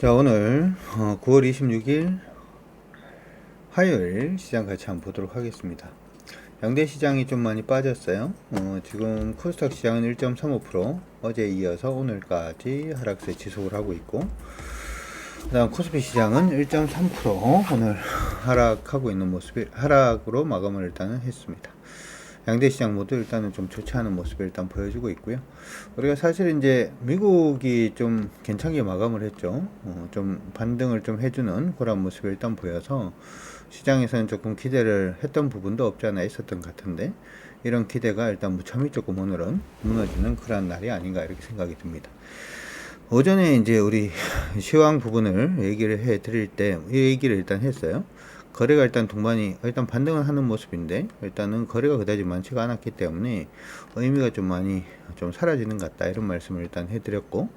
자, 오늘 9월 26일 화요일 시장 같이 한번 보도록 하겠습니다. 양대 시장이 좀 많이 빠졌어요. 지금 코스닥 시장은 1.35%, 어제 이어서 오늘까지 하락세 지속을 하고 있고, 그 다음 코스피 시장은 1.3% 오늘 하락하고 있는 모습이, 하락으로 마감을 일단은 했습니다. 양대 시장 모두 일단은 좀 좋지 않은 모습을 일단 보여주고 있고요. 우리가 사실 이제 미국이 좀 괜찮게 마감을 했죠. 좀 반등을 좀 해주는 그런 모습을 일단 보여서 시장에서는 조금 기대를 했던 부분도 없지 않아 있었던 것 같은데, 이런 기대가 일단 무참히 조금 오늘은 무너지는 그런 날이 아닌가 이렇게 생각이 듭니다. 오전에 이제 우리 시황 부분을 얘기를 해 드릴 때 이 얘기를 일단 했어요. 거래가 일단 동반이 일단 반등을 하는 모습인데, 일단은 거래가 그다지 많지가 않았기 때문에 의미가 좀 많이 좀 사라지는 것 같다 이런 말씀을 일단 해드렸고,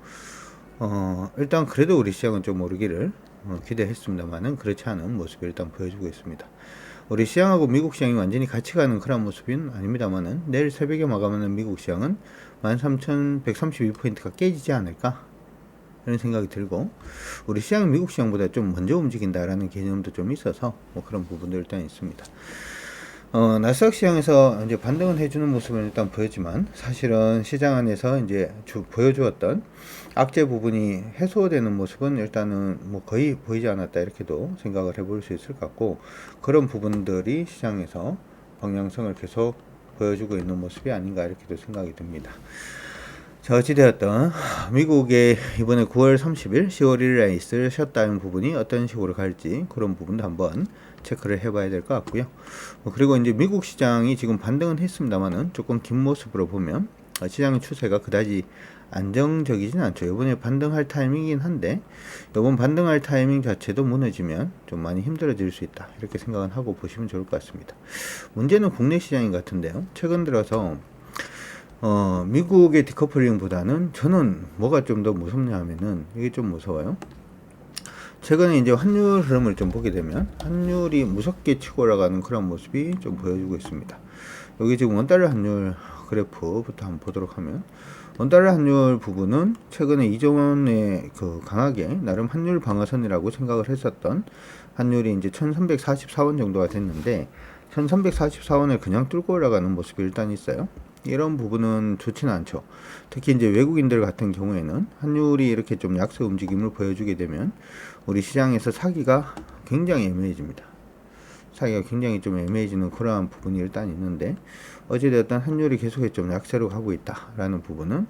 일단 그래도 우리 시장은 좀 오르기를 기대했습니다만은 그렇지 않은 모습을 일단 보여주고 있습니다. 우리 시장하고 미국 시장이 완전히 같이 가는 그런 모습은 아닙니다만은, 내일 새벽에 마감하는 미국 시장은 13,132포인트가 깨지지 않을까 이런 생각이 들고, 우리 시장은 미국 시장보다 좀 먼저 움직인다라는 개념도 좀 있어서 그런 부분도 일단 있습니다. 나스닥 시장에서 이제 반등은 해주는 모습은 일단 보였지만, 사실은 시장 안에서 이제 보여주었던 악재 부분이 해소되는 모습은 일단은 뭐 거의 보이지 않았다 이렇게도 생각을 해볼 수 있을 것 같고, 그런 부분들이 시장에서 방향성을 계속 보여주고 있는 모습이 아닌가 이렇게도 생각이 듭니다. 자, 어찌되었던 미국의 이번에 9월 30일, 10월 1일에 있을 셧다운 부분이 어떤 식으로 갈지 그런 부분도 한번 체크를 해봐야 될 것 같고요. 그리고 이제 미국 시장이 지금 반등은 했습니다만은 조금 긴 모습으로 보면 시장의 추세가 그다지 안정적이진 않죠. 이번에 반등할 타이밍이긴 한데, 이번 반등할 타이밍 자체도 무너지면 좀 많이 힘들어질 수 있다 이렇게 생각은 하고 보시면 좋을 것 같습니다. 문제는 국내 시장인 것 같은데요. 최근 들어서 미국의 디커플링보다는 저는 뭐가 좀 더 무섭냐 하면은, 이게 좀 무서워요. 최근에 이제 환율 흐름을 좀 보게 되면 환율이 무섭게 치고 올라가는 그런 모습이 좀 보여주고 있습니다. 여기 지금 원달러 환율 그래프부터 한번 보도록 하면, 원달러 환율 부분은 최근에 이전에 그 강하게 나름 환율 방어선이라고 생각을 했었던 환율이 이제 1344원 정도가 됐는데, 1344원을 그냥 뚫고 올라가는 모습이 일단 있어요. 이런 부분은 좋지는 않죠. 특히 이제 외국인들 같은 경우에는 환율이 이렇게 좀 약세 움직임을 보여주게 되면 우리 시장에서 사기가 굉장히 애매해집니다. 사기가 굉장히 좀 애매해지는 그러한 부분이 일단 있는데, 어찌되었든 환율이 계속해서 좀 약세로 가고 있다라는 부분은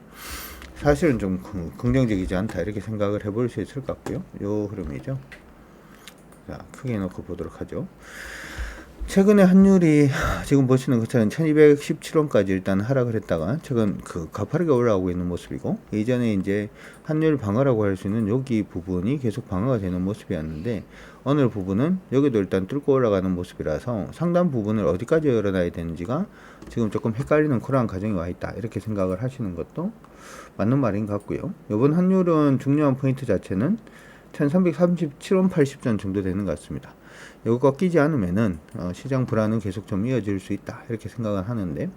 사실은 좀 긍정적이지 않다 이렇게 생각을 해볼 수 있을 것 같고요. 요 흐름이죠. 자, 크게 놓고 보도록 하죠. 최근에 환율이 지금 보시는 것처럼 1217원까지 일단 하락을 했다가 최근 가파르게 올라오고 있는 모습이고, 예전에 이제 환율 방어라고 할 수 있는 여기 부분이 계속 방어가 되는 모습이었는데, 오늘 부분은 여기도 일단 뚫고 올라가는 모습이라서 상단 부분을 어디까지 열어놔야 되는지가 지금 조금 헷갈리는 그러한 과정이 와 있다 이렇게 생각을 하시는 것도 맞는 말인 것 같고요. 이번 환율은 중요한 포인트 자체는 1337원 80전 정도 되는 것 같습니다. 이거 끼지 않으면은 시장 불안은 계속 좀 이어질 수 있다 이렇게 생각을 하는데,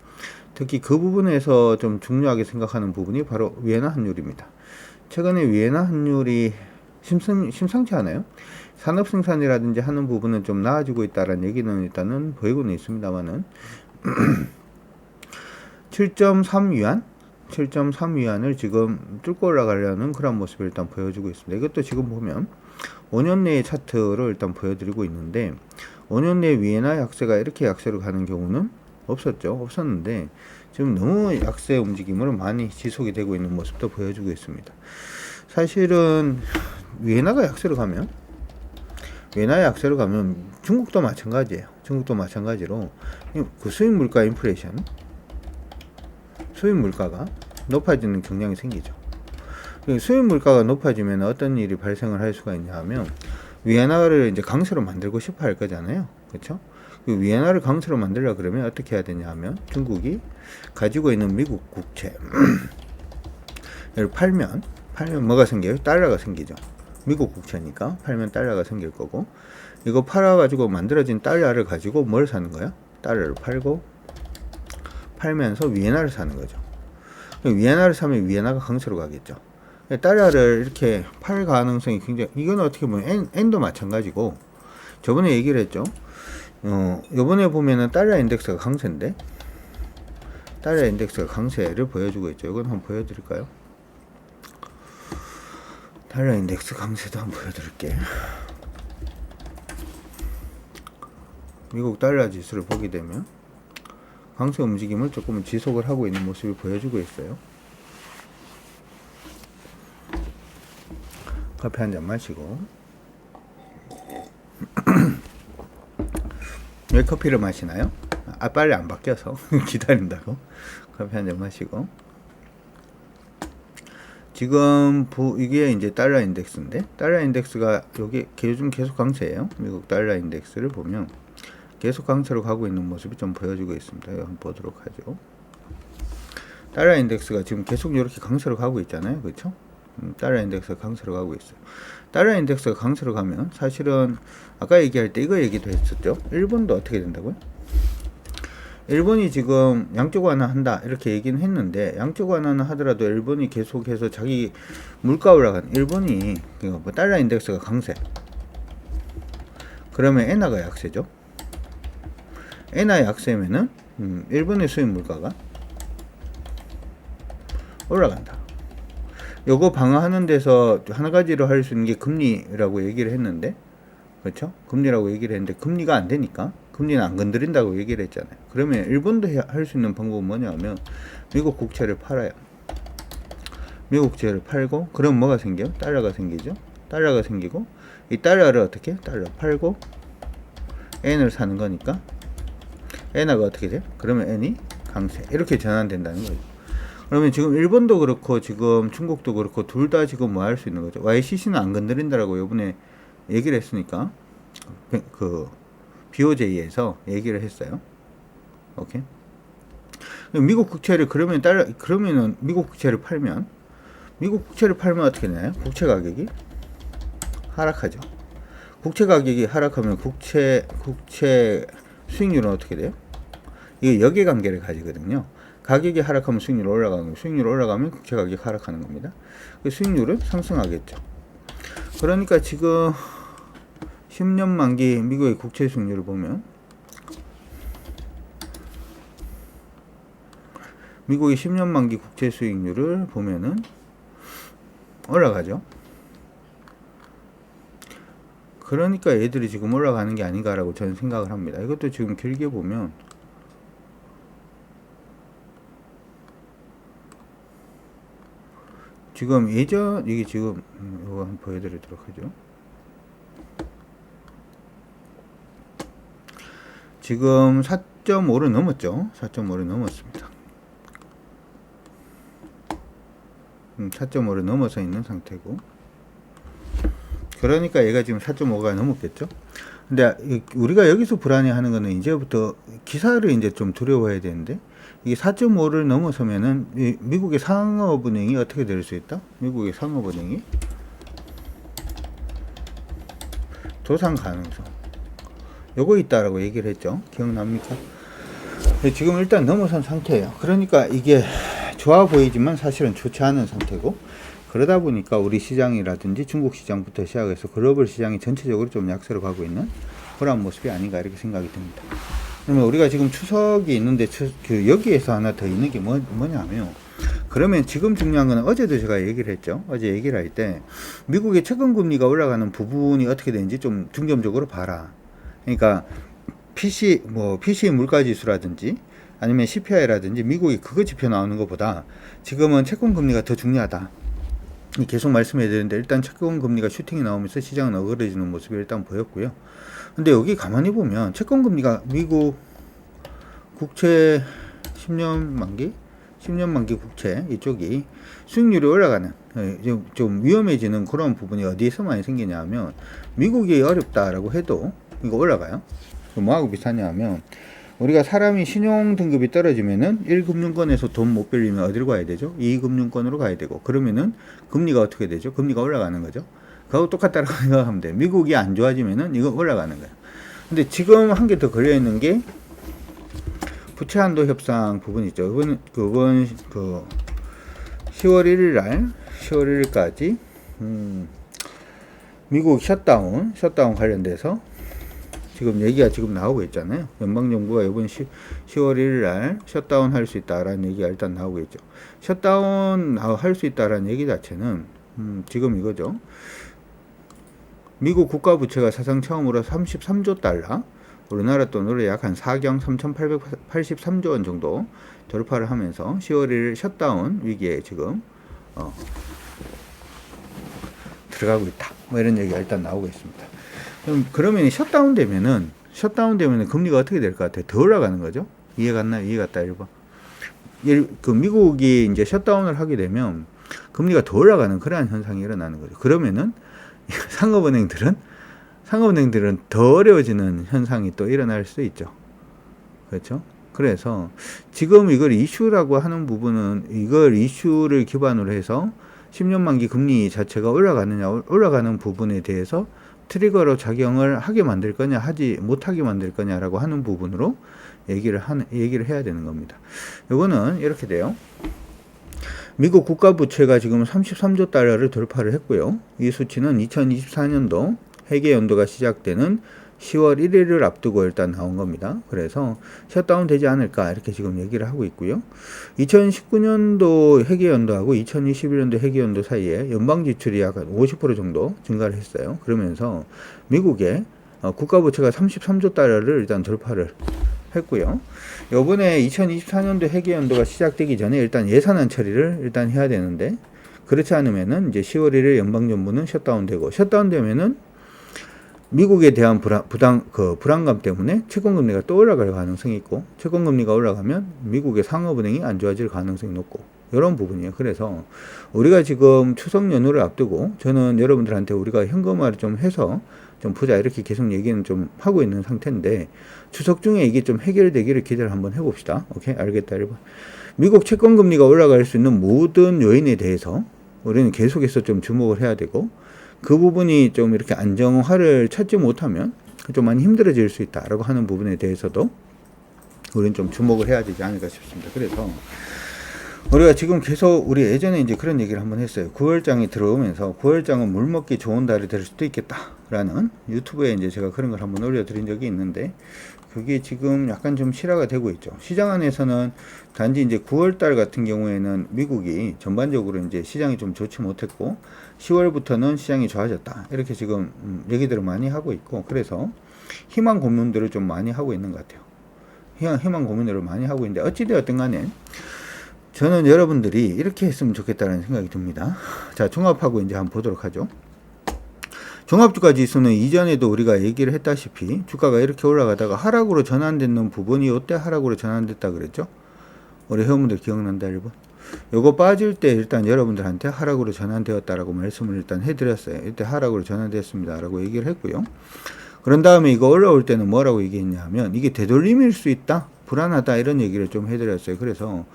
특히 그 부분에서 좀 중요하게 생각하는 부분이 바로 위에나 환율입니다. 최근에 위에나 환율이 심상치 않아요. 산업 생산이라든지 하는 부분은 좀 나아지고 있다라는 얘기는 일단은 보이고는 있습니다만은 7.3위안 7.3위안을 지금 뚫고 올라가려는 그런 모습을 일단 보여주고 있습니다. 이것도 지금 보면 5년 내의 차트를 일단 보여드리고 있는데, 5년 내 위에나 약세가 이렇게 약세로 가는 경우는 없었는데 지금 너무 약세 움직임으로 많이 지속이 되고 있는 모습도 보여주고 있습니다. 사실은 위에나가 약세로 가면 중국도 마찬가지예요. 중국도 마찬가지로 그 수입 물가 인플레이션, 수입 물가가 높아지는 경향이 생기죠. 수입 물가가 높아지면 어떤 일이 발생을 할 수가 있냐 하면, 위안화를 이제 강세로 만들고 싶어 할 거잖아요. 그렇죠? 위안화를 강세로 만들려 그러면 어떻게 해야 되냐 하면, 중국이 가지고 있는 미국 국채를 팔면 뭐가 생겨요? 달러가 생기죠. 미국 국채니까 팔면 달러가 생길 거고, 이거 팔아가지고 만들어진 달러를 가지고 뭘 사는 거야? 달러를 팔면서 위안화를 사는 거죠. 위안화를 사면 위안화가 강세로 가겠죠. 달러를 이렇게 팔 가능성이 굉장히, 이건 어떻게 보면 엔도 마찬가지고, 저번에 얘기를 했죠. 요번에 보면은 달러 인덱스가 강세인데, 달러 인덱스가 강세를 보여주고 있죠. 이건 한번 보여드릴까요? 달러 인덱스 강세도 한번 보여드릴게. 미국 달러 지수를 보게 되면 강세 움직임을 조금 지속을 하고 있는 모습을 보여주고 있어요. 커피 한 잔 마시고. 왜 커피를 마시나요? 빨리 안 바뀌어서 기다린다고. 커피 한 잔 마시고. 지금 이게 이제 달러 인덱스인데, 달러 인덱스가 여기 요즘 계속 강세예요. 미국 달러 인덱스를 보면 계속 강세로 가고 있는 모습이 좀 보여주고 있습니다. 이거 한번 보도록 하죠. 달러 인덱스가 지금 계속 이렇게 강세로 가고 있잖아요. 그렇죠? 달러 인덱스가 강세로 가고 있어요. 달러 인덱스가 강세로 가면 사실은 아까 얘기할 때 이거 얘기도 했었죠. 일본도 어떻게 된다고요? 일본이 지금 양적 완화한다 이렇게 얘기는 했는데, 양적 완화는 하더라도 일본이 계속해서 자기 물가 올라가는, 일본이 뭐 달러 인덱스가 강세, 그러면 엔화가 약세죠. 엔화 약세면은 일본의 수입 물가가 올라간다. 요거 방어하는 데서 한 가지로 할 수 있는 게 금리라고 얘기를 했는데, 그렇죠? 금리라고 얘기를 했는데 금리가 안 되니까 금리는 안 건드린다고 얘기를 했잖아요. 그러면 일본도 할 수 있는 방법은 뭐냐면 미국 국채를 팔아요. 미국 국채를 팔고, 그럼 뭐가 생겨요? 달러가 생기죠. 달러가 생기고, 이 달러를 어떻게? 달러 팔고 엔을 사는 거니까 엔화가 어떻게 돼요? 그러면 엔이 강세, 이렇게 전환된다는 거죠. 그러면 지금 일본도 그렇고 지금 중국도 그렇고 둘 다 지금 뭐 할 수 있는 거죠. YCC는 안 건드린다라고 요번에 얘기를 했으니까, 그 BOJ에서 얘기를 했어요. 오케이. 미국 국채를 그러면은 미국 국채를 팔면 어떻게 되나요? 국채 가격이 하락하죠. 국채 가격이 하락하면 국채 수익률은 어떻게 돼요? 이게 역외관계를 가지거든요. 가격이 하락하면 수익률이 올라가고, 수익률이 올라가면 국채 가격이 하락하는 겁니다. 그 수익률은 상승하겠죠. 그러니까 지금 10년 만기 미국의 국채 수익률을 보면, 미국의 10년 만기 국채 수익률을 보면은 올라가죠. 그러니까 얘들이 지금 올라가는 게 아닌가라고 저는 생각을 합니다. 이것도 지금 길게 보면 지금 이게 지금 이거 한번 보여드리도록 하죠. 지금 4.5를 넘었죠. 4.5를 넘었습니다. 4.5를 넘어서 있는 상태고, 그러니까 얘가 지금 4.5가 넘었겠죠. 근데 우리가 여기서 불안해하는 거는 이제부터 기사를 이제 좀 두려워해야 되는데, 이게 4.5를 넘어서면은 미국의 상업은행이 어떻게 될 수 있다? 미국의 상업은행이 도산 가능성, 요거 있다라고 얘기를 했죠. 기억납니까? 지금 일단 넘어선 상태예요. 그러니까 이게 좋아 보이지만 사실은 좋지 않은 상태고, 그러다 보니까 우리 시장이라든지 중국 시장부터 시작해서 글로벌 시장이 전체적으로 좀 약세로 가고 있는 그런 모습이 아닌가 이렇게 생각이 듭니다. 그러면 우리가 지금 추석이 있는데 여기에서 하나 더 있는 게 뭐냐면, 그러면 지금 중요한 거는 어제도 제가 얘기를 했죠. 어제 얘기를 할 때 미국의 채권금리가 올라가는 부분이 어떻게 되는지 좀 중점적으로 봐라. 그러니까 PC 물가지수라든지 아니면 CPI라든지 미국이 그거 지표 나오는 것보다 지금은 채권금리가 더 중요하다. 계속 말씀해야 되는데, 일단 채권금리가 슈팅이 나오면서 시장은 어그러지는 모습이 일단 보였고요. 근데 여기 가만히 보면 채권금리가 미국 국채 10년 만기 국채 이쪽이 수익률이 올라가는, 좀 위험해지는 그런 부분이 어디에서 많이 생기냐 하면, 미국이 어렵다라고 해도 이거 올라가요. 뭐하고 비슷하냐 하면, 우리가 사람이 신용등급이 떨어지면은 1금융권에서 돈 못 빌리면 어디로 가야 되죠? 2금융권으로 가야 되고, 그러면은 금리가 어떻게 되죠? 금리가 올라가는 거죠. 그하고 똑같다라고 생각하면 돼요. 미국이 안 좋아지면은 이거 올라가는 거예요. 근데 지금 한 개 더 걸려있는 게 부채 한도 협상 부분 있죠. 그건 10월 1일 날 10월 1일까지 미국 셧다운 관련돼서 지금 얘기가 지금 나오고 있잖아요. 연방정부가 이번 10월 1일 날 셧다운 할 수 있다라는 얘기가 일단 나오고 있죠. 셧다운 할 수 있다라는 얘기 자체는 지금 이거죠. 미국 국가부채가 사상 처음으로 33조 달러, 우리나라 돈으로 약 한 4경 3,883조 원 정도 돌파를 하면서 10월 1일 셧다운 위기에 지금 들어가고 있다. 뭐 이런 얘기가 일단 나오고 있습니다. 그러면 셧다운 되면은 금리가 어떻게 될 것 같아요? 더 올라가는 거죠? 이해 갔나요? 이해 갔다 1번. 그 미국이 이제 셧다운을 하게 되면 금리가 더 올라가는 그러한 현상이 일어나는 거죠. 그러면은 상업은행들은 더 어려워지는 현상이 또 일어날 수 있죠. 그렇죠? 그래서 지금 이걸 이슈라고 하는 부분은 이걸 이슈를 기반으로 해서 10년 만기 금리 자체가 올라가는 부분에 대해서 트리거로 작용을 하게 만들 거냐, 하지 못하게 만들 거냐라고 하는 부분으로 얘기를 해야 되는 겁니다. 요거는 이렇게 돼요. 미국 국가부채가 지금 33조 달러를 돌파를 했고요. 이 수치는 2024년도 회계 연도가 시작되는 10월 1일을 앞두고 일단 나온 겁니다. 그래서 셧다운 되지 않을까 이렇게 지금 얘기를 하고 있고요. 2019년도 회계연도하고 2021년도 회계연도 사이에 연방 지출이 약 50% 정도 증가를 했어요. 그러면서 미국의 국가부채가 33조 달러를 일단 돌파를 했고요. 요번에 2024년도 회계연도가 시작되기 전에 일단 예산안 처리를 일단 해야 되는데, 그렇지 않으면은 이제 10월 1일 연방정부는 셧다운되면은 미국에 대한 불안감 때문에 채권금리가 또 올라갈 가능성이 있고, 채권금리가 올라가면 미국의 상업은행이 안 좋아질 가능성이 높고, 이런 부분이에요. 그래서 우리가 지금 추석 연휴를 앞두고 저는 여러분들한테 우리가 현금화를 좀 해서 좀 보자 이렇게 계속 얘기는 좀 하고 있는 상태인데, 추석 중에 이게 좀 해결되기를 기대를 한번 해봅시다. 오케이? 알겠다. 1번. 미국 채권금리가 올라갈 수 있는 모든 요인에 대해서 우리는 계속해서 좀 주목을 해야 되고, 그 부분이 좀 이렇게 안정화를 찾지 못하면 좀 많이 힘들어질 수 있다라고 하는 부분에 대해서도 우리는 좀 주목을 해야 되지 않을까 싶습니다. 그래서 우리가 지금 계속 우리 예전에 이제 그런 얘기를 한번 했어요. 9월장이 들어오면서 9월장은 물 먹기 좋은 달이 될 수도 있겠다라는 유튜브에 이제 제가 그런 걸 한번 올려드린 적이 있는데, 그게 지금 약간 좀 실화가 되고 있죠. 시장 안에서는 단지 이제 9월달 같은 경우에는 미국이 전반적으로 이제 시장이 좀 좋지 못했고 10월부터는 시장이 좋아졌다 이렇게 지금 얘기들을 많이 하고 있고, 그래서 희망 고문들을 좀 많이 하고 있는 것 같아요. 희망 고문들을 많이 하고 있는데, 어찌되었든 간에 저는 여러분들이 이렇게 했으면 좋겠다는 생각이 듭니다. 자, 종합하고 이제 한번 보도록 하죠. 종합주가 지수는 이전에도 우리가 얘기를 했다시피 주가가 이렇게 올라가다가 하락으로 전환되는 부분이 이때 하락으로 전환됐다 그랬죠. 우리 회원분들 기억난다 1번. 요거 빠질 때 일단 여러분들한테 하락으로 전환되었다라고 말씀을 일단 해드렸어요. 이때 하락으로 전환됐습니다 라고 얘기를 했고요. 그런 다음에 이거 올라올 때는 뭐라고 얘기했냐 하면 이게 되돌림일 수 있다, 불안하다 이런 얘기를 좀 해드렸어요. 그래서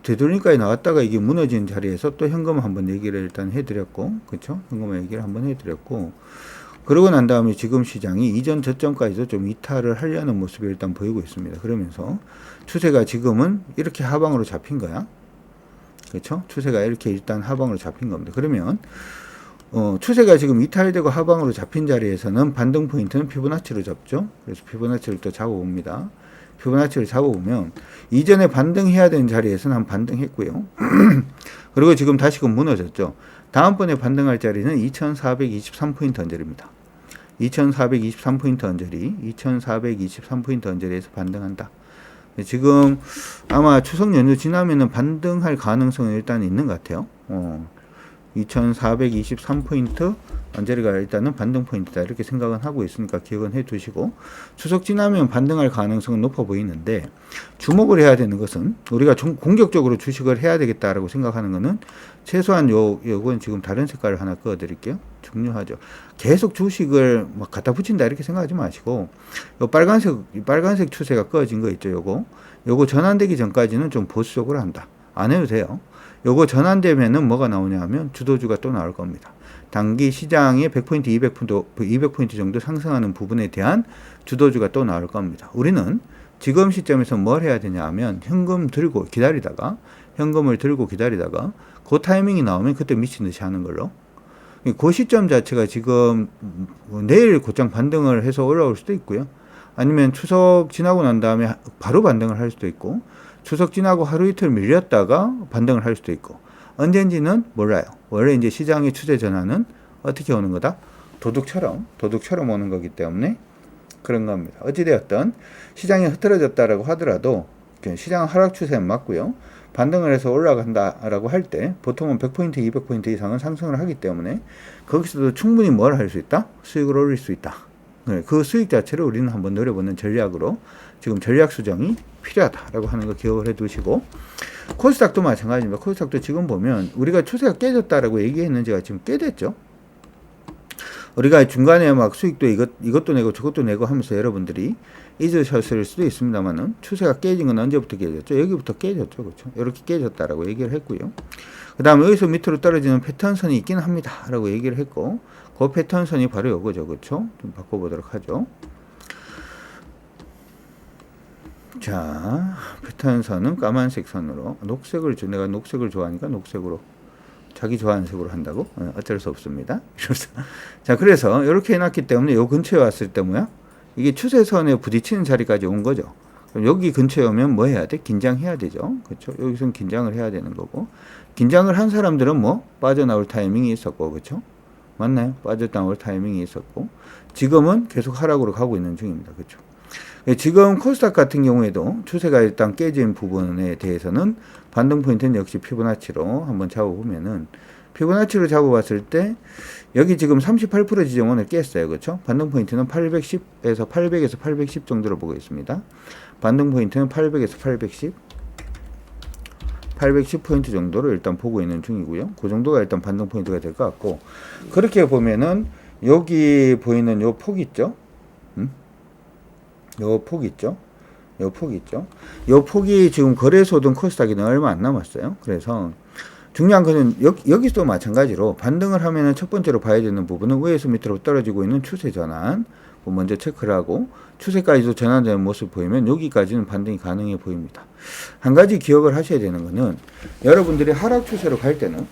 되돌림까지 나왔다가 이게 무너진 자리에서 또 현금 한번 얘기를 일단 해드렸고, 그쵸? 현금 얘기를 한번 해드렸고, 그러고 난 다음에 지금 시장이 이전 저점까지도 좀 이탈을 하려는 모습이 일단 보이고 있습니다. 그러면서 추세가 지금은 이렇게 하방으로 잡힌 거야. 그쵸? 추세가 이렇게 일단 하방으로 잡힌 겁니다. 그러면 추세가 지금 이탈되고 하방으로 잡힌 자리에서는 반등 포인트는 피보나치로 잡죠. 그래서 피보나치를 또 잡아봅니다. 피보나치를 잡아보면 이전에 반등해야 되는 자리에서는 한 반등했고요. 그리고 지금 다시금 무너졌죠. 다음번에 반등할 자리는 2423포인트 언저리입니다. 2423포인트 언저리, 2423포인트 언저리에서 반등한다. 지금 아마 추석 연휴 지나면은 반등할 가능성은 일단 있는 것 같아요. 2423포인트 언저리가 일단은 반등 포인트다 이렇게 생각은 하고 있으니까 기억은 해 두시고, 추석 지나면 반등할 가능성은 높아 보이는데, 주목을 해야 되는 것은 우리가 공격적으로 주식을 해야 되겠다라고 생각하는 것은 최소한 요건 지금 다른 색깔을 하나 그어 드릴게요. 중요하죠. 계속 주식을 막 갖다 붙인다 이렇게 생각하지 마시고, 요 빨간색 추세가 그어진 거 있죠. 요거 전환되기 전까지는 좀 보수적으로 한다. 안 해도 돼요. 요거 전환되면은 뭐가 나오냐 하면 주도주가 또 나올 겁니다. 단기 시장에 100포인트, 200포인트 정도 상승하는 부분에 대한 주도주가 또 나올 겁니다. 우리는 지금 시점에서 뭘 해야 되냐 하면 현금 들고 기다리다가 현금을 들고 기다리다가 그 타이밍이 나오면 그때 미친 듯이 하는 걸로. 그 시점 자체가 지금 내일 곧장 반등을 해서 올라올 수도 있고요. 아니면 추석 지나고 난 다음에 바로 반등을 할 수도 있고, 추석 지나고 하루 이틀 밀렸다가 반등을 할 수도 있고, 언젠지는 몰라요. 원래 이제 시장의 추세 전환은 어떻게 오는 거다? 도둑처럼 오는 거기 때문에 그런 겁니다. 어찌되었든 시장이 흐트러졌다라고 하더라도 시장 하락 추세는 맞고요. 반등을 해서 올라간다라고 할 때 보통은 100포인트, 200포인트 이상은 상승을 하기 때문에 거기서도 충분히 뭘 할 수 있다? 수익을 올릴 수 있다. 그 수익 자체를 우리는 한번 노려보는 전략으로 지금 전략 수정이 필요하다라고 하는 거 기억을 해 두시고, 코스닥도 마찬가지입니다. 코스닥도 지금 보면 우리가 추세가 깨졌다라고 얘기했는 지가 지금 꽤 됐죠. 우리가 중간에 막 수익도 이것도 내고 저것도 내고 하면서 여러분들이 잊으셨을 수도 있습니다만은 추세가 깨진 건 언제부터 깨졌죠? 여기부터 깨졌죠. 그렇죠? 이렇게 깨졌다라고 얘기를 했고요. 그 다음에 여기서 밑으로 떨어지는 패턴선이 있긴 합니다. 라고 얘기를 했고, 그 패턴선이 바로 요거죠. 그렇죠? 좀 바꿔보도록 하죠. 자, 패턴선은 까만색 선으로, 내가 녹색을 좋아하니까 녹색으로, 자기 좋아하는 색으로 한다고? 어쩔 수 없습니다. 자, 그래서 이렇게 해놨기 때문에 요 근처에 왔을 때 뭐야? 이게 추세선에 부딪히는 자리까지 온 거죠. 그럼 여기 근처에 오면 뭐 해야 돼? 긴장해야 되죠. 그렇죠? 여기서는 긴장을 해야 되는 거고, 긴장을 한 사람들은 뭐 빠져나올 타이밍이 있었고, 그렇죠? 맞나요? 빠져나올 타이밍이 있었고, 지금은 계속 하락으로 가고 있는 중입니다. 그렇죠? 지금 코스닥 같은 경우에도 추세가 일단 깨진 부분에 대해서는 반등 포인트는 역시 피보나치로 한번 잡아보면은, 피보나치로 잡아봤을 때 여기 지금 38% 지점원을 깼어요. 그렇죠? 반등 포인트는 810에서 810 정도로 보고 있습니다. 반등 포인트는 800에서 810포인트 정도로 일단 보고 있는 중이고요. 그 정도가 일단 반등 포인트가 될 것 같고, 그렇게 보면은 여기 보이는 요 폭 있죠? 요 폭 있죠? 요 폭이 지금 거래소든 코스닥이든 얼마 안 남았어요. 그래서 중요한 것은 여기서도 마찬가지로 반등을 하면은 첫 번째로 봐야 되는 부분은 위에서 밑으로 떨어지고 있는 추세 전환 먼저 체크를 하고, 추세까지도 전환되는 모습 보이면 여기까지는 반등이 가능해 보입니다. 한 가지 기억을 하셔야 되는 거는, 여러분들이 하락 추세로 갈 때는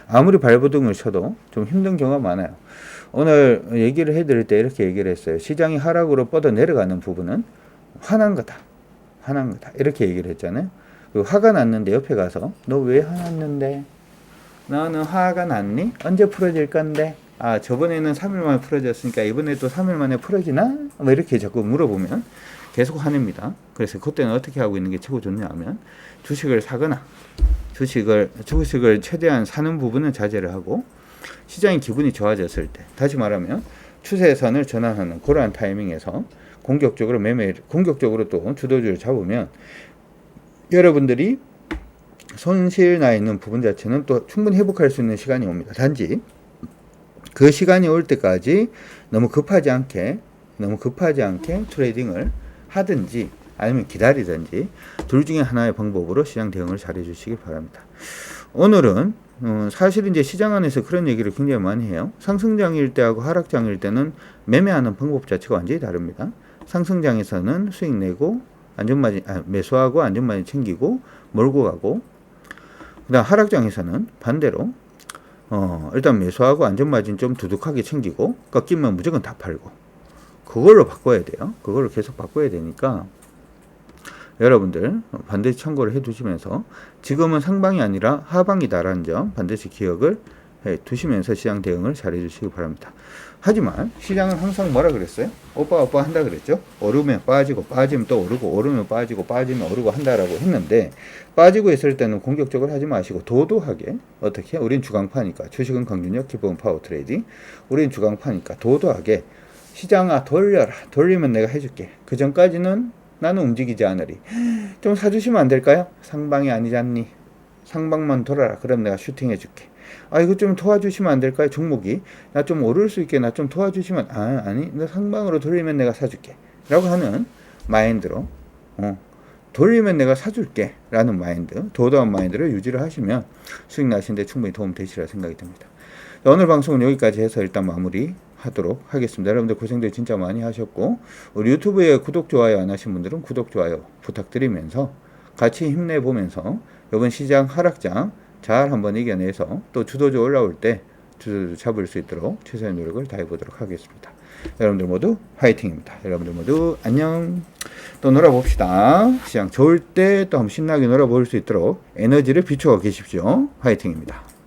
아무리 발버둥을 쳐도 좀 힘든 경우가 많아요. 오늘 얘기를 해드릴 때 이렇게 얘기를 했어요. 시장이 하락으로 뻗어 내려가는 부분은 화난 거다. 이렇게 얘기를 했잖아요. 화가 났는데 옆에 가서 너 왜 화났는데? 너는 화가 났니? 언제 풀어질 건데? 아, 저번에는 3일 만에 풀어졌으니까 이번에 또 3일 만에 풀어지나? 뭐 이렇게 자꾸 물어보면 계속 화냅니다. 그래서 그때는 어떻게 하고 있는 게 최고 좋냐면, 주식을 사거나 주식을 최대한 사는 부분은 자제를 하고, 시장의 기분이 좋아졌을 때, 다시 말하면 추세선을 전환하는 그러한 타이밍에서 공격적으로 또 주도주를 잡으면 여러분들이 손실 나 있는 부분 자체는 또 충분히 회복할 수 있는 시간이 옵니다. 단지 그 시간이 올 때까지 너무 급하지 않게 트레이딩을 하든지 아니면 기다리든지 둘 중에 하나의 방법으로 시장 대응을 잘해 주시기 바랍니다. 오늘은 사실 이제 시장 안에서 그런 얘기를 굉장히 많이 해요. 상승장일 때하고 하락장일 때는 매매하는 방법 자체가 완전히 다릅니다. 상승장에서는 수익 내고 매수하고 안전마진 챙기고 몰고 가고, 그다음 하락장에서는 반대로 일단 매수하고 안전마진 좀 두둑하게 챙기고 꺾이면 무조건 다 팔고, 그걸로 바꿔야 돼요. 그걸로 계속 바꿔야 되니까 여러분들 반드시 참고를 해 두시면서, 지금은 상방이 아니라 하방이다라는 점 반드시 기억을 해 두시면서 시장 대응을 잘 해 주시기 바랍니다. 하지만 시장은 항상 뭐라 그랬어요? 오빠 한다 그랬죠? 오르면 빠지고, 빠지면 또 오르고, 오르면 빠지고, 빠지면 오르고 한다라고 했는데, 빠지고 있을 때는 공격적으로 하지 마시고 도도하게, 어떻게? 우린 주강파니까, 주식은 강균력, 기법은 파워 트레이딩, 우린 주강파니까 도도하게 시장아 돌려라, 돌리면 내가 해줄게. 그 전까지는 나는 움직이지 않으리. 좀 사주시면 안 될까요? 상방이 아니잖니. 상방만 돌아라. 그럼 내가 슈팅 해줄게. 아, 이거 좀 도와주시면 안 될까요? 종목이 나 좀 오를 수 있게 나 좀 도와주시면, 아니 너 상방으로 돌리면 내가 사줄게 라고 하는 마인드로 돌리면 내가 사줄게 라는 마인드, 도도한 마인드를 유지를 하시면 수익 나시는데 충분히 도움 되시리라 생각이 듭니다. 오늘 방송은 여기까지 해서 일단 마무리 하도록 하겠습니다. 여러분들 고생들 진짜 많이 하셨고, 우리 유튜브에 구독, 좋아요 안 하신 분들은 구독, 좋아요 부탁드리면서 같이 힘내보면서 이번 시장 하락장 잘 한번 이겨내서 또 주도주 올라올 때 주도주 잡을 수 있도록 최선의 노력을 다해보도록 하겠습니다. 여러분들 모두 화이팅입니다. 여러분들 모두 안녕. 또 놀아봅시다. 시장 좋을 때 또 한번 신나게 놀아볼 수 있도록 에너지를 비추어 계십시오. 화이팅입니다.